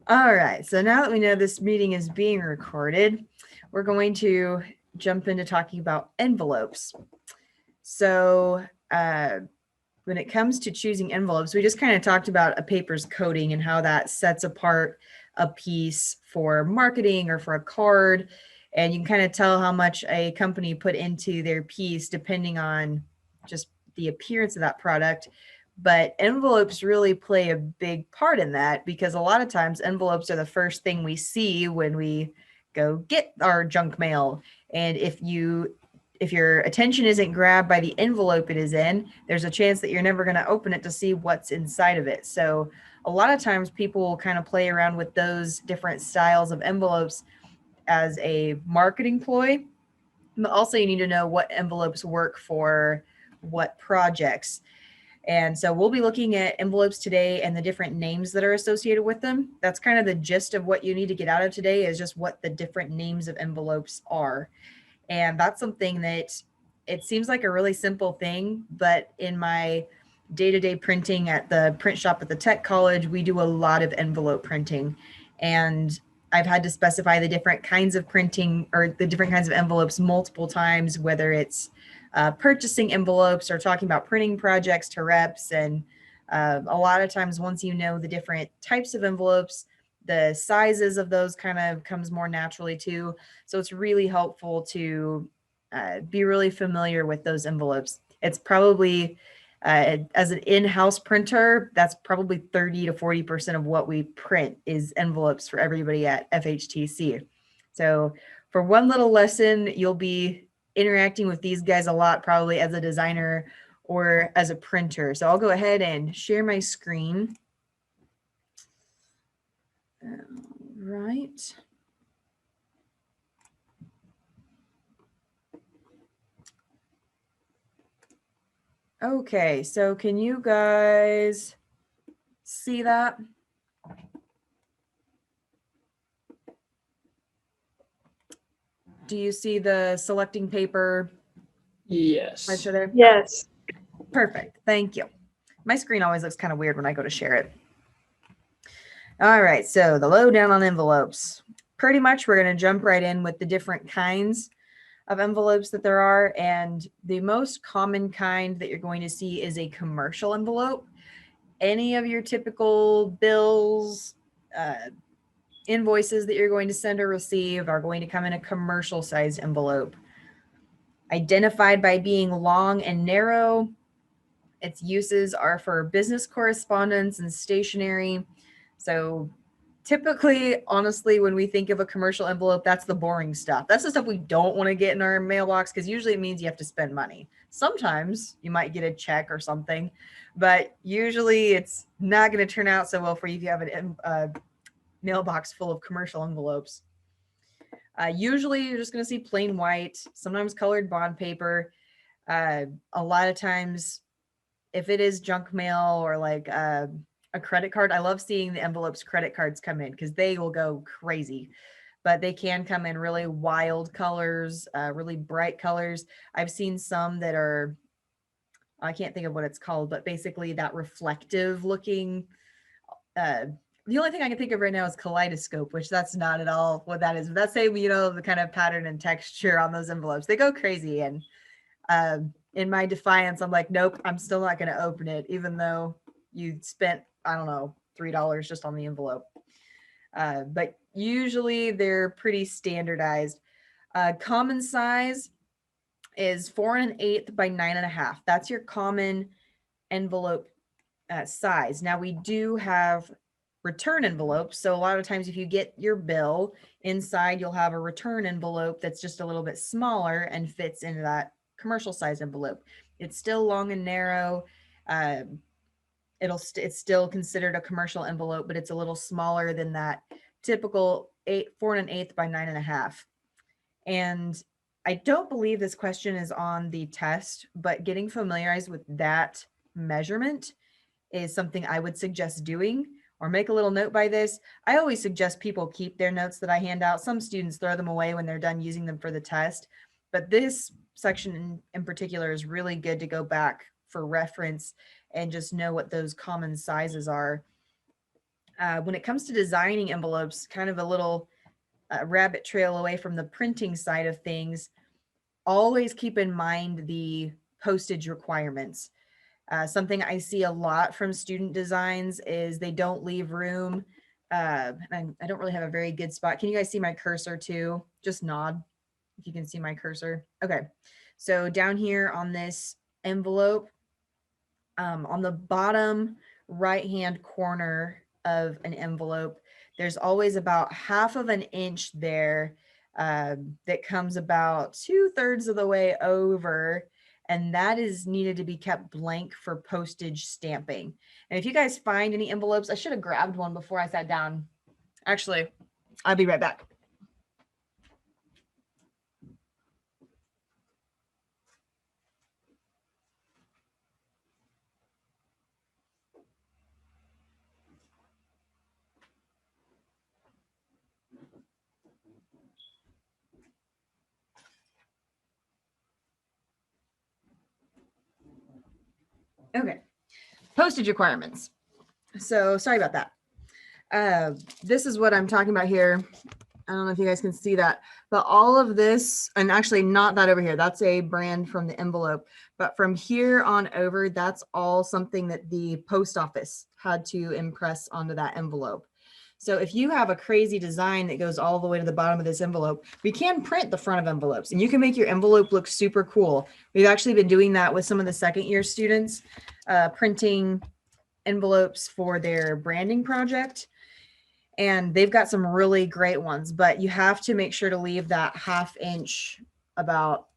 All right, so now that we know this meeting is being recorded, we're going to jump into talking about envelopes. So, when it comes to choosing envelopes, we just kind of talked about a paper's coating and how that sets apart a piece for marketing or for a card. And you can kind of tell how much a company put into their piece depending on just the appearance of that product. But envelopes really play a big part in that because a lot of times envelopes are the first thing we see when we go get our junk mail. And if your attention isn't grabbed by the envelope it is in, there's a chance that you're never going to open it to see what's inside of it. So, a lot of times people will kind of play around with those different styles of envelopes as a marketing ploy. But also, you need to know what envelopes work for what projects. And so we'll be looking at envelopes today and the different names that are associated with them. That's kind of the gist of what you need to get out of today is just what the different names of envelopes are. And that's something that it seems like a really simple thing, but in my day-to-day printing at the print shop at the tech college, we do a lot of envelope printing. And I've had to specify the different kinds of printing or the different kinds of envelopes multiple times, whether it's purchasing envelopes or talking about printing projects to reps. And a lot of times, once you know the different types of envelopes, the sizes of those kind of comes more naturally too. So it's really helpful to be really familiar with those envelopes. It's probably, as an in-house printer, that's probably 30 to 40% of what we print is envelopes for everybody at FHTC. So for one little lesson, you'll be interacting with these guys a lot, probably as a designer or as a printer. So I'll go ahead and share my screen. Right. Okay, so can you guys see that? Do you see the selecting paper Yes. slideshow there? Yes. Perfect. Thank you. My screen always looks kind of weird when I go to share it. All right, so the lowdown on envelopes. Pretty much we're going to jump right in with the different kinds of envelopes that there are. And the most common kind that you're going to see is a commercial envelope. Any of your typical bills, invoices that you're going to send or receive are going to come in a commercial sized envelope. Identified by being long and narrow, its uses are for business correspondence and stationery. So typically, honestly, when we think of a commercial envelope, that's the boring stuff. That's the stuff we don't want to get in our mailbox because usually it means you have to spend money. Sometimes you might get a check or something, but usually it's not going to turn out so well for you if you have a mailbox full of commercial envelopes. Usually, you're just going to see plain white, sometimes colored bond paper. A lot of times, if it is junk mail or like a credit card, I love seeing the envelopes credit cards come in because they will go crazy. But they can come in really wild colors, really bright colors. I've seen some that are, I can't think of what it's called, but basically that reflective looking. Uh, the only thing I can think of right now is kaleidoscope, which that's not at all what that is. But that's saying, the kind of pattern and texture on those envelopes. They go crazy. And in my defiance, I'm like, nope, I'm still not going to open it, even though you spent, I don't know, $3 just on the envelope. But usually they're pretty standardized. Common size is 4 1/8 by 9 1/2. That's your common envelope size. Now we do have return envelopes. So a lot of times if you get your bill inside, you'll have a return envelope that's just a little bit smaller and fits into that commercial size envelope. It's still long and narrow. Um, it's still considered a commercial envelope, but it's a little smaller than that typical 4 1/8 by 9 1/2. And I don't believe this question is on the test, but getting familiarized with that measurement is something I would suggest doing or make a little note by this. I always suggest people keep their notes that I hand out. Some students throw them away when they're done using them for the test, but this section in particular is really good to go back for reference and just know what those common sizes are. When it comes to designing envelopes, kind of a little rabbit trail away from the printing side of things, always keep in mind the postage requirements. Something I see a lot from student designs is they don't leave room. I don't really have a very good spot. Can you guys see my cursor too? Just nod if you can see my cursor. Okay. So down here on this envelope, on the bottom right-hand corner of an envelope, there's always about half of an inch there that comes about 2/3 of the way over, and that is needed to be kept blank for postage stamping. And if you guys find any envelopes, I should have grabbed one before I sat down. Actually, I'll be right back. Okay, postage requirements. So sorry about that. This is what I'm talking about here. I don't know if you guys can see that, but all of this, and actually not that over here, that's a brand from the envelope, but from here on over, that's all something that the post office had to impress onto that envelope. So if you have a crazy design that goes all the way to the bottom of this envelope, we can print the front of envelopes and you can make your envelope look super cool. We've actually been doing that with some of the second year students, printing envelopes for their branding project. And they've got some really great ones, but you have to make sure to leave that ½ inch, about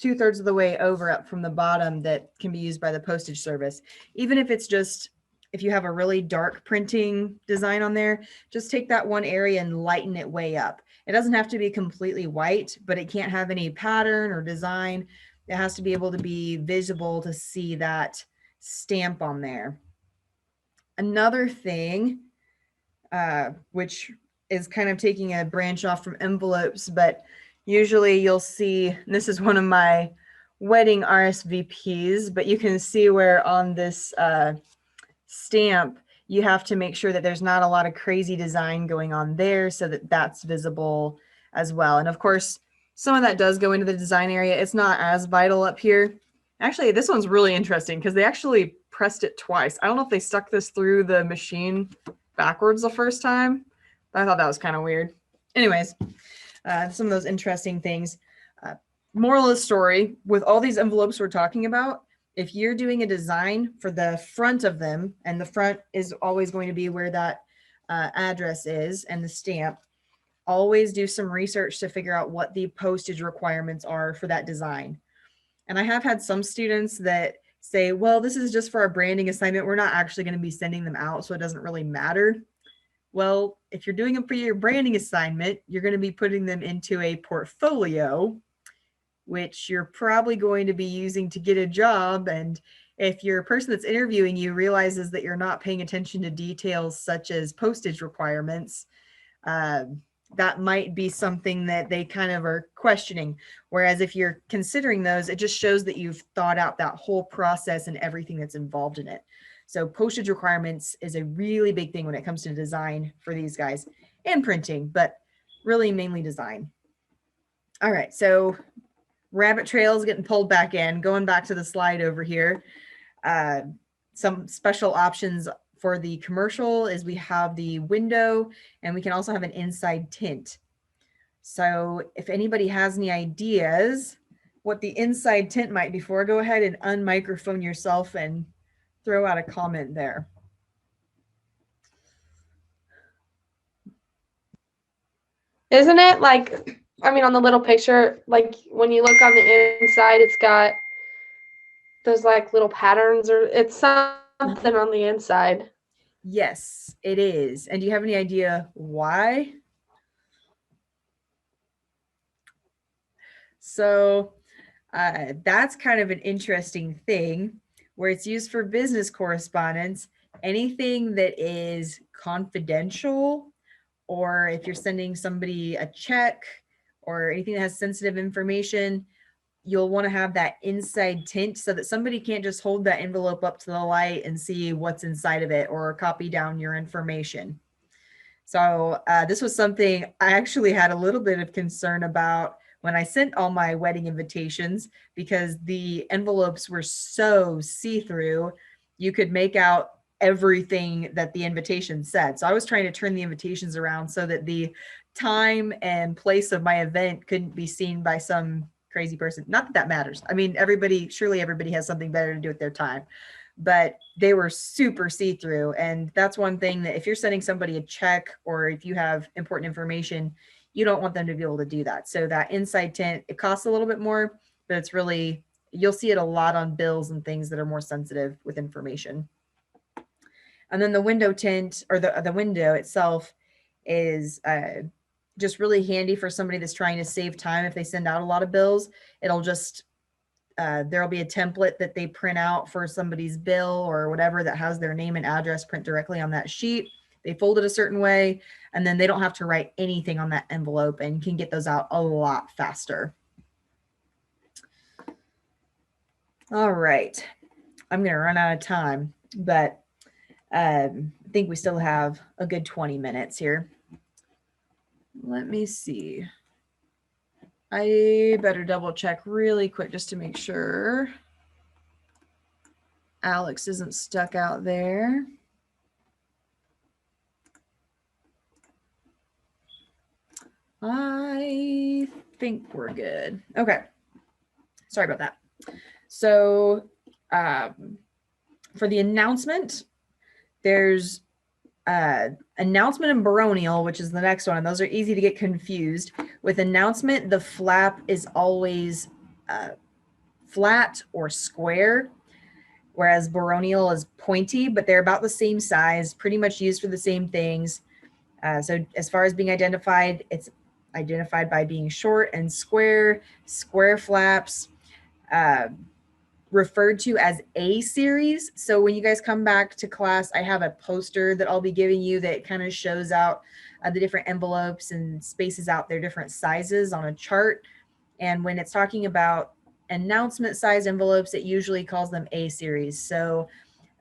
2/3 of the way over up from the bottom, that can be used by the postage service. Even if it's just, if you have a really dark printing design on there, just take that one area and lighten it way up. It doesn't have to be completely white, but it can't have any pattern or design. It has to be able to be visible to see that stamp on there. Another thing, which is kind of taking a branch off from envelopes, but usually you'll see, and this is one of my wedding RSVPs, but you can see where on this stamp, you have to make sure that there's not a lot of crazy design going on there so that that's visible as well. And of course, some of that does go into the design area. It's not as vital up here. Actually, this one's really interesting because they actually pressed it twice. I don't know if they stuck this through the machine backwards the first time. I thought that was kind of weird. Anyways, some of those interesting things. Moral of the story, with all these envelopes we're talking about, if you're doing a design for the front of them, and the front is always going to be where that address is and the stamp, always do some research to figure out what the postage requirements are for that design. And I have had some students that say, well, this is just for our branding assignment. We're not actually going to be sending them out, so it doesn't really matter. Well, if you're doing it for your branding assignment, you're going to be putting them into a portfolio, which you're probably going to be using to get a job. And if your person that's interviewing you realizes that you're not paying attention to details such as postage requirements, that might be something that they kind of are questioning. Whereas if you're considering those, it just shows that you've thought out that whole process and everything that's involved in it. So postage requirements is a really big thing when it comes to design for these guys, and printing, but really mainly design. All right, so rabbit trails getting pulled back in, going back to the slide over here. Some special options for the commercial is we have the window, and we can also have an inside tint. So if anybody has any ideas what the inside tint might be for, go ahead and unmicrophone yourself and throw out a comment there. Isn't it like, I mean, on the little picture, like when you look on the inside, it's got those like little patterns, or it's something on the inside. Yes, it is. And do you have any idea why? So that's kind of an interesting thing where it's used for business correspondence. Anything that is confidential, or if you're sending somebody a check or anything that has sensitive information, you'll want to have that inside tint so that somebody can't just hold that envelope up to the light and see what's inside of it or copy down your information. So this was something I actually had a little bit of concern about when I sent all my wedding invitations, because the envelopes were so see-through, you could make out everything that the invitation said. So I was trying to turn the invitations around so that the time and place of my event couldn't be seen by some crazy person. Not that that matters. I mean, surely everybody has something better to do with their time, but they were super see-through. And that's one thing that if you're sending somebody a check or if you have important information, you don't want them to be able to do that. So that inside tint, it costs a little bit more, but it's really, you'll see it a lot on bills and things that are more sensitive with information. And then the window tint, or the window itself, is just really handy for somebody that's trying to save time. If they send out a lot of bills, it'll just there'll be a template that they print out for somebody's bill or whatever that has their name and address print directly on that sheet. They fold it a certain way, and then they don't have to write anything on that envelope and can get those out a lot faster. All right, I'm going to run out of time, but I think we still have a good 20 minutes here. Let me see. I better double check really quick just to make sure Alex isn't stuck out there. I think we're good. Okay. Sorry about that. So for the announcement, there's announcement and baronial, which is the next one. And those are easy to get confused. With announcement, the flap is always flat or square, whereas baronial is pointy, but they're about the same size, pretty much used for the same things. So as far as being identified, it's identified by being short and square. Square flaps referred to as A series. So when you guys come back to class, I have a poster that I'll be giving you that kind of shows out the different envelopes and spaces out their different sizes on a chart. And when it's talking about announcement size envelopes, it usually calls them A series. So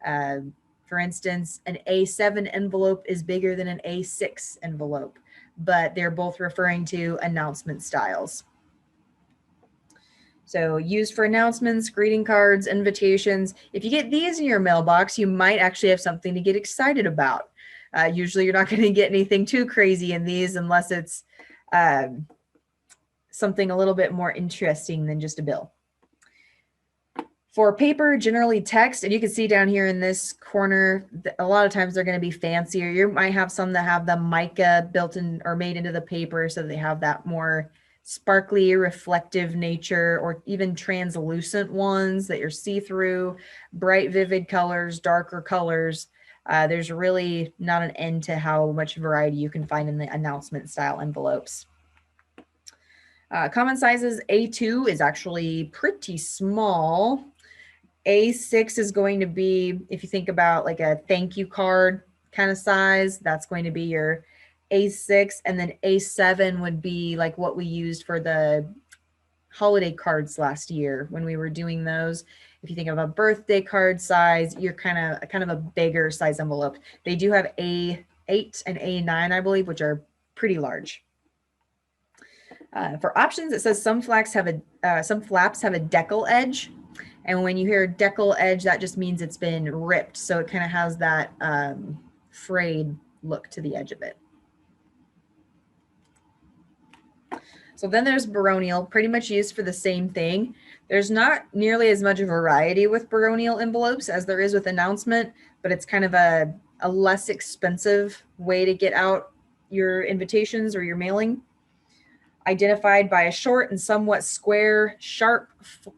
for instance, an A7 envelope is bigger than an A6 envelope, but they're both referring to announcement styles. So used for announcements, greeting cards, invitations. If you get these in your mailbox, you might actually have something to get excited about. Usually you're not going to get anything too crazy in these unless it's something a little bit more interesting than just a bill. For paper, generally text, and you can see down here in this corner, a lot of times they're going to be fancier. You might have some that have the mica built in or made into the paper so they have that more sparkly, reflective nature, or even translucent ones that are see-through, bright, vivid colors, darker colors. There's really not an end to how much variety you can find in the announcement style envelopes. Common sizes, A2 is actually pretty small. A6 is going to be, if you think about like a thank you card kind of size, that's going to be your A6. And then A7 would be like what we used for the holiday cards last year when we were doing those. If you think of a birthday card size, you're kind of a bigger size envelope. They do have A8 and A9, I believe, which are pretty large. For options, it says some flaps have a decal edge. And when you hear decal edge, that just means it's been ripped. So it kind of has that frayed look to the edge of it. So then there's baronial, pretty much used for the same thing. There's not nearly as much variety with baronial envelopes as there is with announcement, but it's kind of a less expensive way to get out your invitations or your mailing. Identified by a short and somewhat square, sharp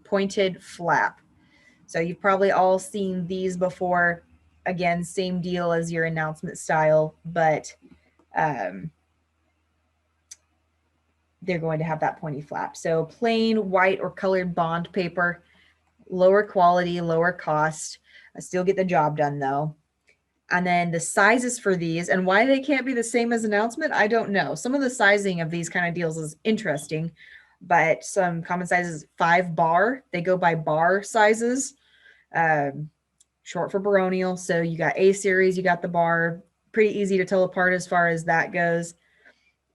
pointed flap. So you've probably all seen these before. Again, same deal as your announcement style, but they're going to have that pointy flap. So plain white or colored bond paper, lower quality, lower cost. I still get the job done though. And then the sizes for these and why they can't be the same as announcement, I don't know. Some of the sizing of these kind of deals is interesting. but some common sizes, 5 bar, they go by bar sizes, short for baronial. So you got A series, you got the bar, pretty easy to tell apart as far as that goes.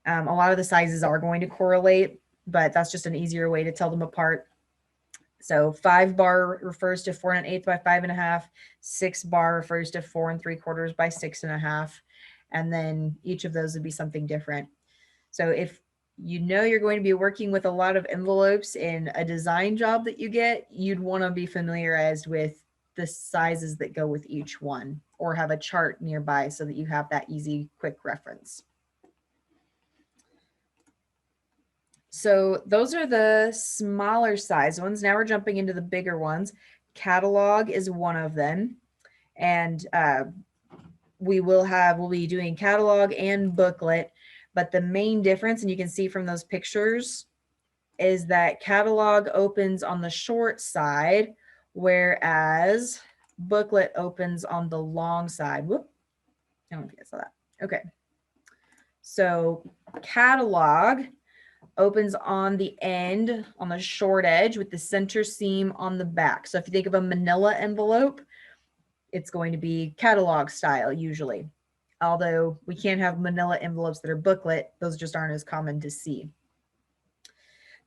A lot of the sizes are going to correlate, but that's just an easier way to tell them apart. So 5 bar refers to 4 1/8 by 5 1/2. 6 bar refers to 4 3/4 by 6 1/2. And then each of those would be something different. So if you know you're going to be working with a lot of envelopes in a design job that you get, you'd want to be familiarized with the sizes that go with each one, or have a chart nearby so that you have that easy, quick reference. So those are the smaller size ones. Now we're jumping into the bigger ones. Catalog is one of them. And we'll be doing catalog and booklet. But the main difference, and you can see from those pictures, is that catalog opens on the short side, whereas booklet opens on the long side. Whoop. I don't know if you guys saw that. Okay. So catalog opens on the end, on the short edge, with the center seam on the back. So if you think of a manila envelope, it's going to be catalog style usually. Although we can't have manila envelopes that are booklet, those just aren't as common to see.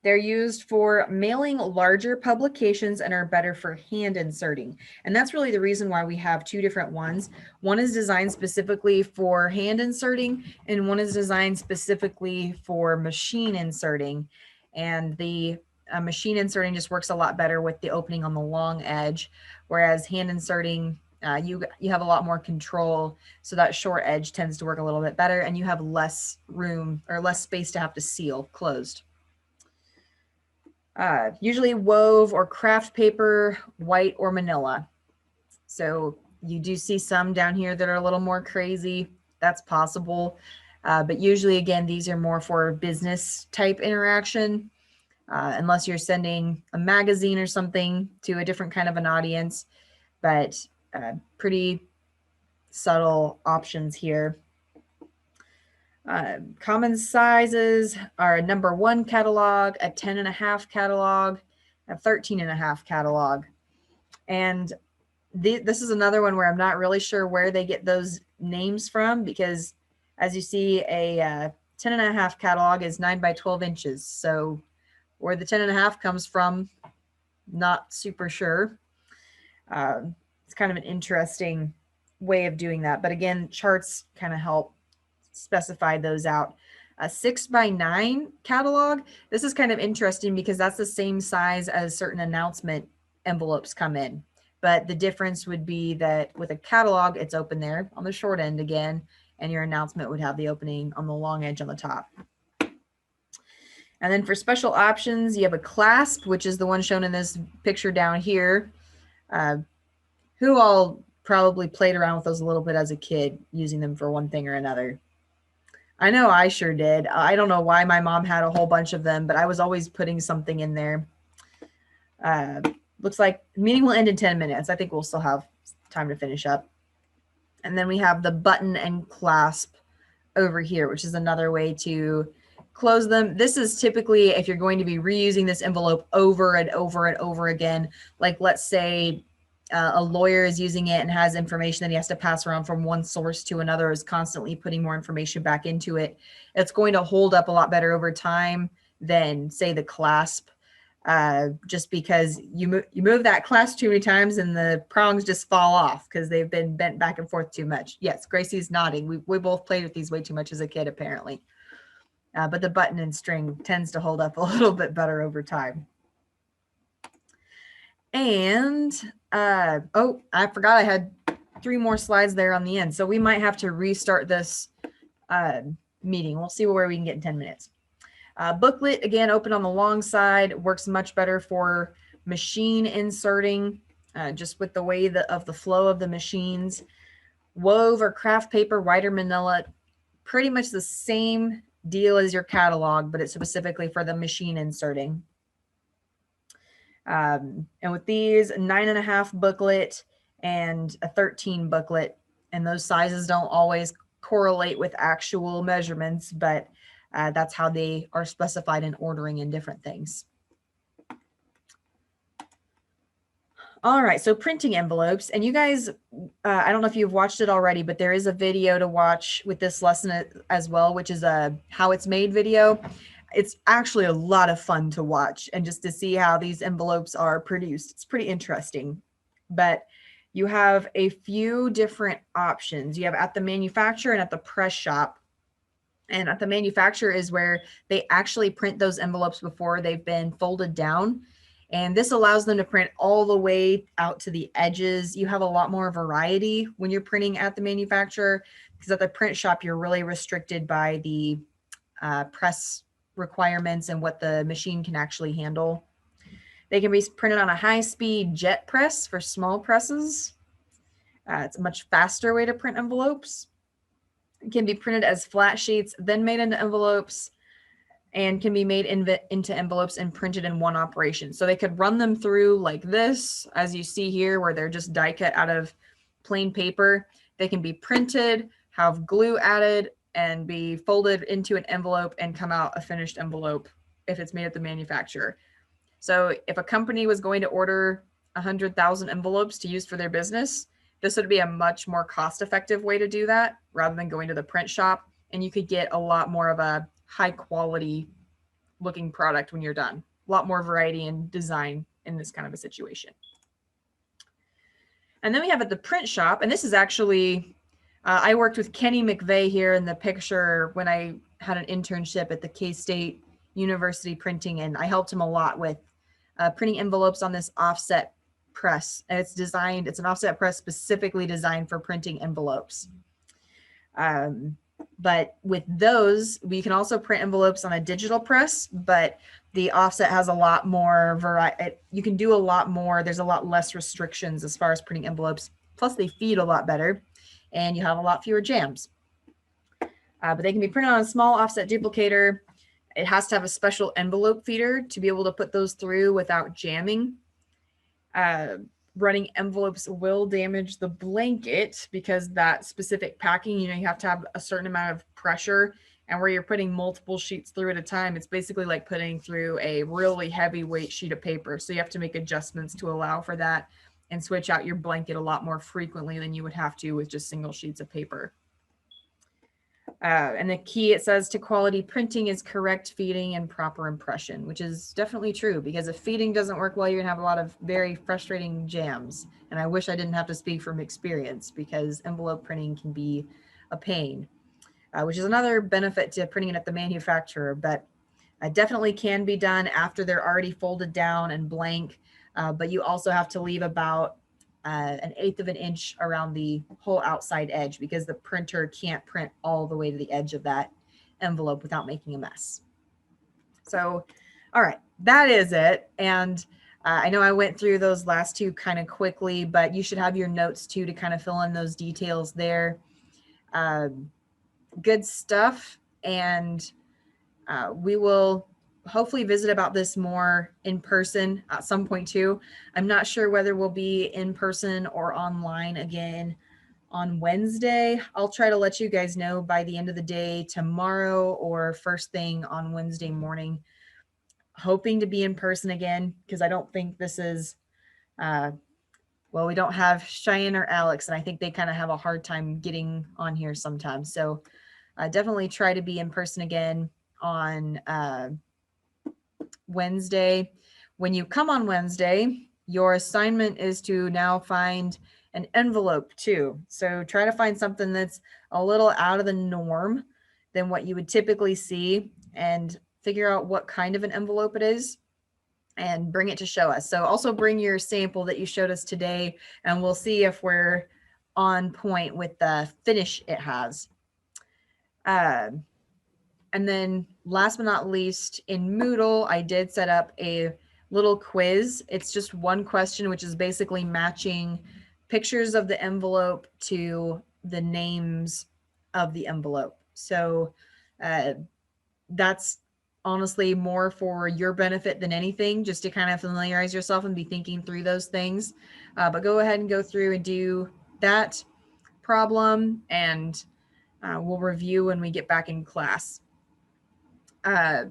They're used for mailing larger publications and are better for hand inserting. And that's really the reason why we have two different ones. One is designed specifically for hand inserting, and one is designed specifically for machine inserting. And the machine inserting just works a lot better with the opening on the long edge, whereas hand inserting, you have a lot more control. So that short edge tends to work a little bit better, and you have less room or less space to have to seal closed. Usually wove or craft paper, white or manila. So you do see some down here that are a little more crazy. That's possible. But usually, again, these are more for business type interaction, unless you're sending a magazine or something to a different kind of an audience. But pretty subtle options here. Common sizes are a number 1 catalog, a 10 1/2 catalog, a 13 1/2 catalog. And this is another one where I'm not really sure where they get those names from, because as you see, a 10 1/2 catalog is 9 by 12 inches. So where the 10 1/2 comes from, not super sure. It's kind of an interesting way of doing that. But again, charts kind of help specify those out. A 6 by 9 catalog. This is kind of interesting because that's the same size as certain announcement envelopes come in. But the difference would be that with a catalog, it's open there on the short end again, and your announcement would have the opening on the long edge on the top. And then for special options, you have a clasp, which is the one shown in this picture down here. Who all probably played around with those a little bit as a kid, using them for one thing or another? I know I sure did. I don't know why my mom had a whole bunch of them, but I was always putting something in there. Looks like meeting will end in 10 minutes. I think we'll still have time to finish up. And then we have the button and clasp over here, which is another way to close them. This is typically if you're going to be reusing this envelope over and over and over again. Like let's say a lawyer is using it and has information that he has to pass around from one source to another, is constantly putting more information back into it. It's going to hold up a lot better over time than, say, the clasp, just because you move that clasp too many times and the prongs just fall off because they've been bent back and forth too much. Yes, Gracie's nodding. We both played with these way too much as a kid, apparently. But the button and string tends to hold up a little bit better over time. And oh, I forgot I had 3 more slides there on the end. So we might have to restart this meeting. We'll see where we can get in 10 minutes. Booklet, again, open on the long side, works much better for machine inserting, just with the way of the flow of the machines. Wove or craft paper, white or manila, pretty much the same deal as your catalog, but it's specifically for the machine inserting. And with these, 9 1/2 booklet and a 13 booklet, and those sizes don't always correlate with actual measurements, but That's how they are specified in ordering in different things. All right, so printing envelopes, and you guys, I don't know if you've watched it already, but there is a video to watch with this lesson as well, which is a how it's made video. It's actually a lot of fun to watch and just to see how these envelopes are produced. It's pretty interesting, but you have a few different options. You have at the manufacturer and at the press shop. And at the manufacturer is where they actually print those envelopes before they've been folded down. And this allows them to print all the way out to the edges. You have a lot more variety when you're printing at the manufacturer, because at the print shop, you're really restricted by the press requirements and what the machine can actually handle. They can be printed on a high-speed jet press for small presses. It's a much faster way to print envelopes. It can be printed as flat sheets, then made into envelopes, and can be made into envelopes and printed in one operation. So they could run them through like this, as you see here, where they're just die cut out of plain paper. They can be printed, have glue added, and be folded into an envelope and come out a finished envelope if it's made at the manufacturer. So if a company was going to order 100,000 envelopes to use for their business, this would be a much more cost-effective way to do that rather than going to the print shop. And you could get a lot more of a high quality looking product when you're done. A lot more variety and design in this kind of a situation. And then we have at the print shop, and this is actually, I worked with Kenny McVeigh here in the picture when I had an internship at the K-State University printing, and I helped him a lot with printing envelopes on this offset press. And it's an offset press specifically designed for printing envelopes. But with those, we can also print envelopes on a digital press, but the offset has a lot more variety. You can do a lot more. There's a lot less restrictions as far as printing envelopes. Plus they feed a lot better and you have a lot fewer jams. But they can be printed on a small offset duplicator. It has to have a special envelope feeder to be able to put those through without jamming. Running envelopes will damage the blanket because that specific packing, you have to have a certain amount of pressure, and where you're putting multiple sheets through at a time, it's basically like putting through a really heavyweight sheet of paper. So you have to make adjustments to allow for that and switch out your blanket a lot more frequently than you would have to with just single sheets of paper. And the key, it says, to quality printing is correct feeding and proper impression, which is definitely true, because if feeding doesn't work well, you're gonna have a lot of very frustrating jams. And I wish I didn't have to speak from experience, because envelope printing can be a pain, which is another benefit to printing it at the manufacturer, but definitely can be done after they're already folded down and blank. But you also have to leave about 1/8 of an inch around the whole outside edge, because the printer can't print all the way to the edge of that envelope without making a mess. So, all right, that is it. And I know I went through those last two kind of quickly, but you should have your notes too to kind of fill in those details there. Good stuff. And we will hopefully visit about this more in person at some point too. I'm not sure whether we'll be in person or online again on Wednesday. I'll try to let you guys know by the end of the day tomorrow or first thing on Wednesday morning. Hoping to be in person again, because I don't think this is, well, we don't have Cheyenne or Alex, and I think they kind of have a hard time getting on here sometimes. So definitely try to be in person again on Wednesday. When you come on Wednesday, your assignment is to now find an envelope too. So try to find something that's a little out of the norm than what you would typically see, and figure out what kind of an envelope it is and bring it to show us. So also bring your sample that you showed us today, and we'll see if we're on point with the finish it has. And then last but not least, in Moodle, I did set up a little quiz. It's just one question, which is basically matching pictures of the envelope to the names of the envelope. So that's honestly more for your benefit than anything, just to kind of familiarize yourself and be thinking through those things. But go ahead and go through and do that problem, and we'll review when we get back in class. I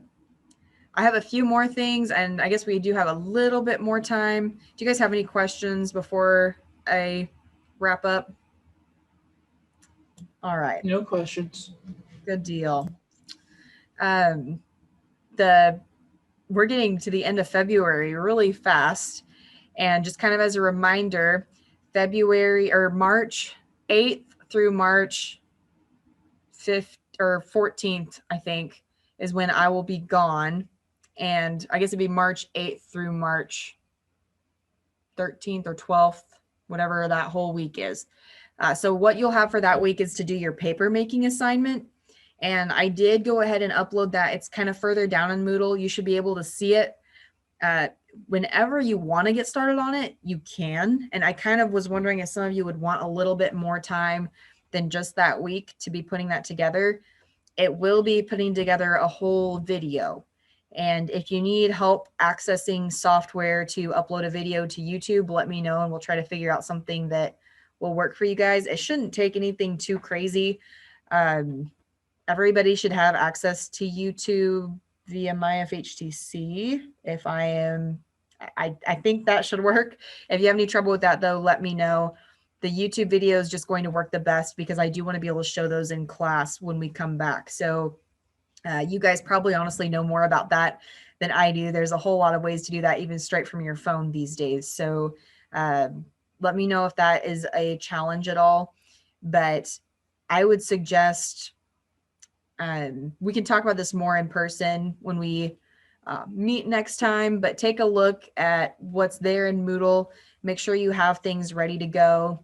have a few more things, and I guess we do have a little bit more time. Do you guys have any questions before I wrap up? All right. No questions. Good deal. We're getting to the end of February really fast. And just kind of as a reminder, February or March 8th through March 5th or 14th, I think, is when I will be gone. And I guess it'd be March 8th through March 13th or 12th, whatever that whole week is. So what you'll have for that week is to do your paper making assignment. And I did go ahead and upload that. It's kind of further down in Moodle. You should be able to see it. Whenever you want to get started on it, you can. And I kind of was wondering if some of you would want a little bit more time than just that week to be putting that together. It will be putting together a whole video. And if you need help accessing software to upload a video to YouTube, let me know and we'll try to figure out something that will work for you guys. It shouldn't take anything too crazy. Everybody should have access to YouTube via my FHTC. If I think that should work. If you have any trouble with that though, let me know. The YouTube video is just going to work the best because I do want to be able to show those in class when we come back. So you guys probably honestly know more about that than I do. There's a whole lot of ways to do that, even straight from your phone these days. So let me know if that is a challenge at all. But I would suggest we can talk about this more in person when we meet next time, but take a look at what's there in Moodle. Make sure you have things ready to go.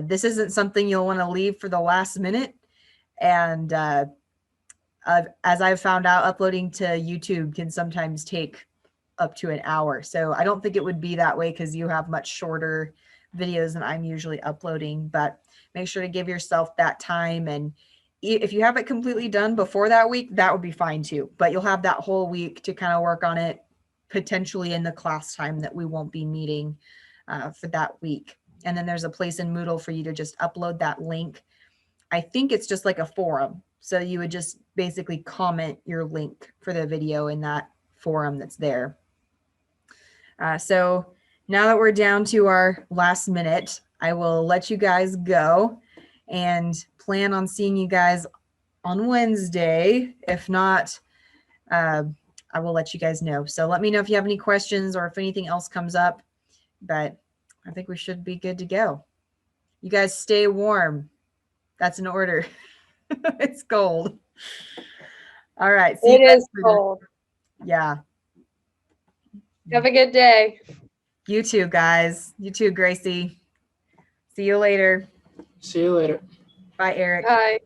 This isn't something you'll want to leave for the last minute. And as I've found out, uploading to YouTube can sometimes take up to an hour. So I don't think it would be that way because you have much shorter videos than I'm usually uploading, but make sure to give yourself that time. And if you have it completely done before that week, that would be fine too. But you'll have that whole week to kind of work on it, potentially in the class time that we won't be meeting for that week. And then there's a place in Moodle for you to just upload that link. I think it's just like a forum. So you would just basically comment your link for the video in that forum that's there. So now that we're down to our last minute, I will let you guys go and plan on seeing you guys on Wednesday. If not, I will let you guys know. So let me know if you have any questions or if anything else comes up, but I think we should be good to go. You guys stay warm. That's an order. It's cold. All right. It is cold. Yeah. Have a good day. You too, guys. You too, Gracie. See you later. See you later. Bye, Eric. Bye.